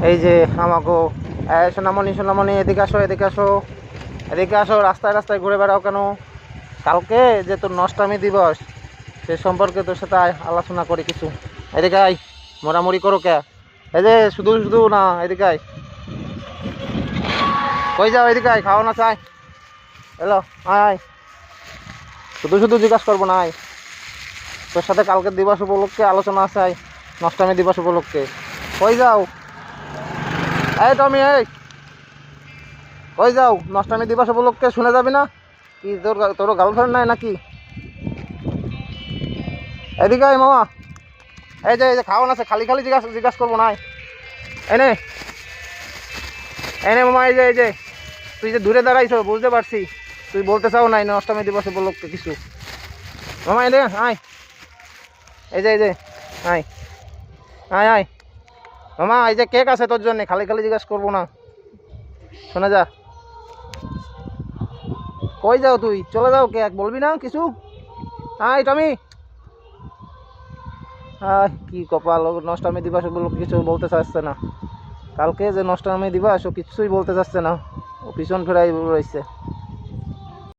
এই যে আমাকে সোনামণি সোনামণি এদিকে আসো এদিকে আসো এদিকে আসো, রাস্তায় রাস্তায় ঘুরে বেড়াও কেন? কালকে যে তোর নষ্টামি দিবস সে সম্পর্কে তোর সাথে আলোচনা করি কিছু। এদিকে আয়, মোড়ামুড়ি করো কে? এই যে শুধু শুধু না, এদিকে আয়। কই যাও? এদিকে আয়, খাও না চাই? এলো আয় আয়, শুধু শুধু জিজ্ঞাসা করবো না, আয়। তোর সাথে কালকের দিবস উপলক্ষে আলোচনা আছে, আয়। নষ্টামী দিবস উপলক্ষে কই যাও? এই টমি, এই কই যাও? নষ্টামী দিবস উপলক্ষে শুনে যাবি না কি? তোর গার্লফ্রেন্ড নাই নাকি? এদিকে আয় মামা। এই যে খাওয়ান আছে, খালি খালি জিজ্ঞাসা করবো না, এনে এনে মামা। এই যে তুই যে দূরে দাঁড়াইছো বুঝতে পারছি, তুই বলতে চাও নাই অষ্টমী দিবস উপলক্ষে কিছু। মামা এনে আয়, এই যে আয় আয় আয় মামা। এই যে কেক আছে তোর জন্য, খালি খালি জিজ্ঞাসা করবো না, শোনা যা। কই যাও তুই? চলে যাও, কেক বলবি না কিছু? আয় টমি। কি কপাল, নষ্টামী দিবস উপলক্ষে কিছু বলতে চাচ্ছে না। কালকে যে নষ্টামী দিবস ও কিছুই বলতে চাচ্ছে না, ও পিছন ফেরাই রয়েছে।